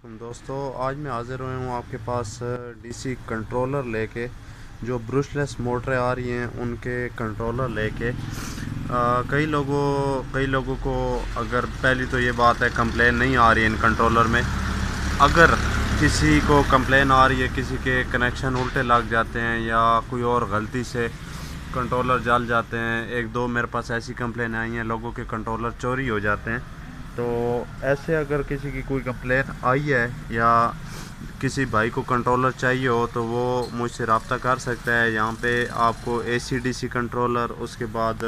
वालेकुम दोस्तों, आज मैं हाज़िर हुआ हूँ आपके पास डीसी कंट्रोलर लेके। जो ब्रशलेस मोटरें आ रही हैं उनके कंट्रोलर लेके। कई लोगों को अगर पहली तो ये बात है कंप्लेन नहीं आ रही है इन कंट्रोलर में। अगर किसी को कंप्लेन आ रही है, किसी के कनेक्शन उल्टे लग जाते हैं या कोई और गलती से कंट्रोलर जल जाते हैं, एक दो मेरे पास ऐसी कंप्लेन आई हैं, लोगों के कंट्रोलर चोरी हो जाते हैं। तो ऐसे अगर किसी की कोई कंप्लेन आई है या किसी भाई को कंट्रोलर चाहिए हो तो वो मुझसे रब्ता कर सकता है। यहाँ पे आपको एसी डीसी कंट्रोलर, उसके बाद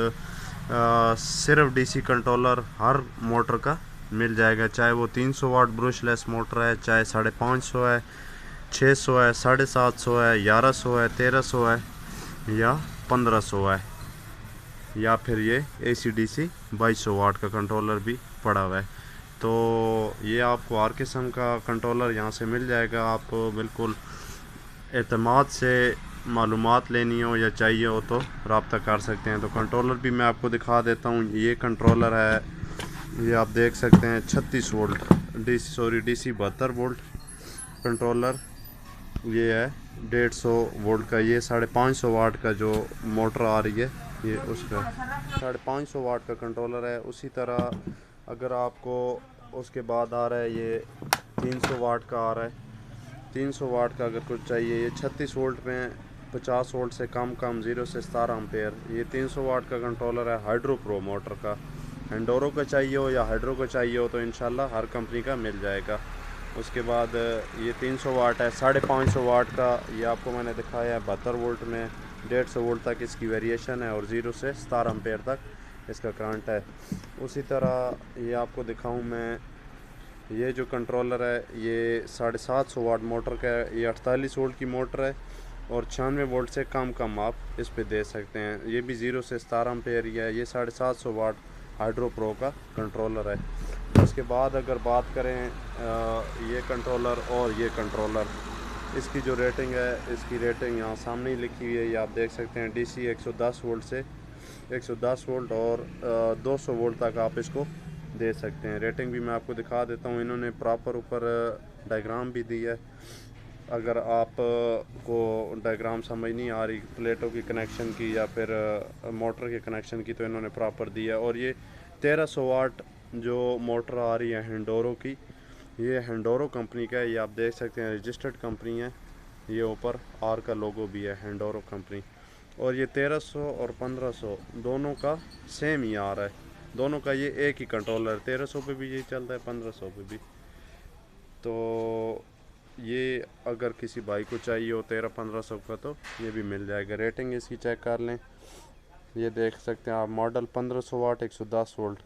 सिर्फ डीसी कंट्रोलर हर मोटर का मिल जाएगा, चाहे वो 300 वाट ब्रशलेस मोटर है, चाहे 550 है, 600 है, 750 है, 1100 है, 1300 है या 1500 है, या फिर ये एसी डीसी 2200 वाट का कंट्रोलर भी पड़ा हुआ है। तो ये आपको हर किस्म का कंट्रोलर यहाँ से मिल जाएगा। आप बिल्कुल एतमाद से मालूमात लेनी हो या चाहिए हो तो रब्ता कर सकते हैं। तो कंट्रोलर भी मैं आपको दिखा देता हूँ। ये कंट्रोलर है, ये आप देख सकते हैं 36 वोल्ट डीसी 72 वोल्ट कंट्रोलर। ये है 150 वोल्ट का। ये 550 वाट का जो मोटर आ रही है ये उसका 550 वाट का कंट्रोलर है। उसी तरह अगर आपको उसके बाद आ रहा है ये 300 वाट का आ रहा है। 300 वाट का अगर कुछ चाहिए, ये 36 वोल्ट में 50 वोल्ट से कम 0 से 17 एम्पेयर। ये 300 वाट का कंट्रोलर है हाइड्रो प्रो मोटर का। एंडोरो का चाहिए हो या हाइड्रो का चाहिए हो तो इंशाल्लाह हर कंपनी का मिल जाएगा। उसके बाद ये 300 वाट है। 550 वाट का ये आपको मैंने दिखाया है 72 वोल्ट में। 150 वोल्ट तक इसकी वेरिएशन है और 0 से 17 एम्पेयर तक इसका करंट है। उसी तरह ये आपको दिखाऊं मैं, ये जो कंट्रोलर है ये 750 वाट मोटर का है। ये 48 वोल्ट की मोटर है और 96 वोल्ट से कम आप इस पे दे सकते हैं। ये भी 0 से 17 एम्पेयर ही है। ये 750 वाट हाइड्रो प्रो का कंट्रोलर है। उसके बाद अगर बात करें ये कंट्रोलर और ये कंट्रोलर, इसकी जो रेटिंग है, इसकी रेटिंग यहाँ सामने ही लिखी हुई है, ये आप देख सकते हैं। डीसी 110 वोल्ट से 110 वोल्ट और 200 वोल्ट तक आप इसको दे सकते हैं। रेटिंग भी मैं आपको दिखा देता हूँ। इन्होंने प्रॉपर ऊपर डायग्राम भी दी है। अगर आप को डायग्राम समझ नहीं आ रही प्लेटों की कनेक्शन की या फिर मोटर के कनेक्शन की, तो इन्होंने प्रॉपर दी है। और ये 1300 वाट जो मोटर आ रही है हेंडोरो की, ये हेंडोरो कंपनी का है। ये आप देख सकते हैं रजिस्टर्ड कंपनी है। ये ऊपर आर का लोगो भी है, हेंडोरो कंपनी। और ये 1300 और 1500 दोनों का सेम ही आ रहा है। दोनों का ये एक ही कंट्रोलर, 1300 पे भी यही चलता है, 1500 पे भी। तो ये अगर किसी भाई को चाहिए हो 1300-1500 का तो ये भी मिल जाएगा। रेटिंग इसकी चेक कर लें, ये देख सकते हैं आप। मॉडल 1500 वाट 110 वोल्ट।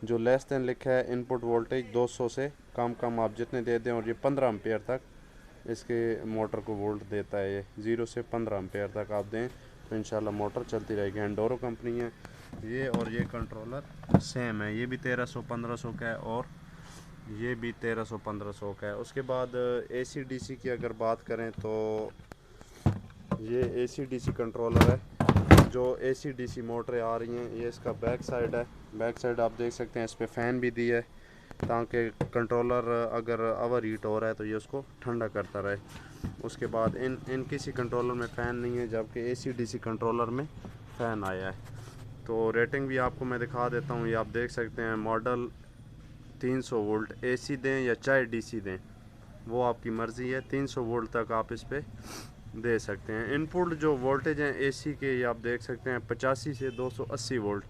जो लेस देन लिखा है इनपुट वोल्टेज 200 से कम आप जितने दे दें, और ये 15 एम्पेयर तक इसके मोटर को वोल्ट देता है। ये 0 से 15 एम्पेयर तक आप दें तो इंशाल्लाह मोटर चलती रहेगी। एंडोरो कंपनी है ये। और ये कंट्रोलर सेम है, ये भी 1300-1500 का है और ये भी 1300-1500 का है। उसके बाद एसी डीसी की अगर बात करें तो ये एसी डीसी कंट्रोलर है। जो एसी डीसी मोटरें आ रही हैं, ये इसका बैक साइड है। बैक साइड आप देख सकते हैं, इस पे फ़ैन भी दी है ताकि कंट्रोलर अगर ओवर हीट हो रहा है तो ये उसको ठंडा करता रहे। उसके बाद इन किसी कंट्रोलर में फ़ैन नहीं है, जबकि एसी डीसी कंट्रोलर में फ़ैन आया है। तो रेटिंग भी आपको मैं दिखा देता हूँ। ये आप देख सकते हैं मॉडल 300 वोल्ट। एसी दें या चाहे डीसी दें वो आपकी मर्ज़ी है। 300 वोल्ट तक आप इस पे दे सकते हैं। इनपुट जो वोल्टेज हैं एसी के, ये आप देख सकते हैं 85 से 280 वोल्ट।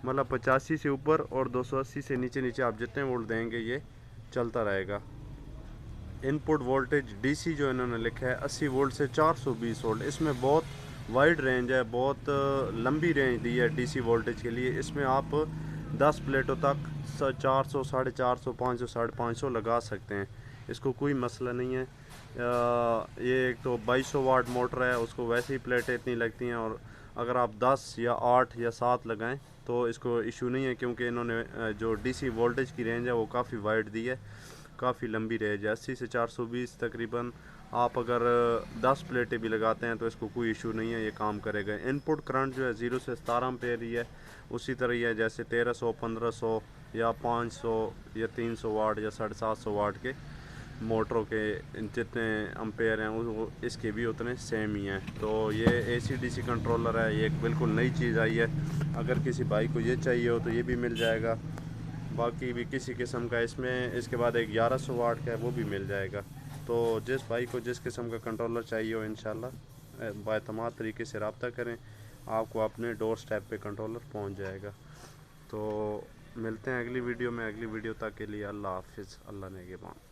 मतलब 85 से ऊपर और 280 से नीचे आप जितने वोल्ट देंगे ये चलता रहेगा। इनपुट वोल्टेज डीसी जो इन्होंने लिखा है 80 वोल्ट से 420 वोल्ट। इसमें बहुत वाइड रेंज है, बहुत लंबी रेंज दी है डीसी वोल्टेज के लिए। इसमें आप 10 प्लेटों तक 400, 450, 500, 550 लगा सकते हैं। इसको कोई मसला नहीं है। ये एक तो 2200 वाट मोटर है, उसको वैसे ही प्लेटें इतनी लगती हैं, और अगर आप 10 या 8 या 7 लगाएं तो इसको इशू नहीं है, क्योंकि इन्होंने जो डीसी वोल्टेज की रेंज है वो काफ़ी वाइड दी है, काफ़ी लंबी रेंज है। 80 से 420 तकरीबन। आप अगर 10 प्लेटें भी लगाते हैं तो इसको कोई इशू नहीं है, ये काम करेगा। इनपुट करंट जो है 0 से 17 एम्पेयर ही है। उसी तरह ही है जैसे 1300, 1500 या 500 या 300 वाट या 750 वाट के موٹروں کے جتنے امپیئر ہیں وہ اس کے بھی اتنے سیم ہی ہیں. تو یہ اے سی ڈی سی کنٹرولر ہے, یہ ایک بالکل نئی چیز آئی ہے. اگر کسی بھائی کو یہ چاہیے ہو تو یہ بھی مل جائے گا. باقی بھی کسی قسم کا اس کے بعد ایک 1100 واٹ کا ہے وہ بھی مل جائے گا. تو جس بھائی کو جس قسم کا کنٹرولر چاہیے ہو انشاءاللہ باعتماد طریقے سے رابطہ کریں, آپ کو اپنے ڈور سٹیپ پہ کنٹرولر پہنچ جائے گا. تو ملتے ہیں اگلی ویڈیو میں. اگلی ویڈیو تک کے لیے اللہ حافظ, اللہ نگہبان.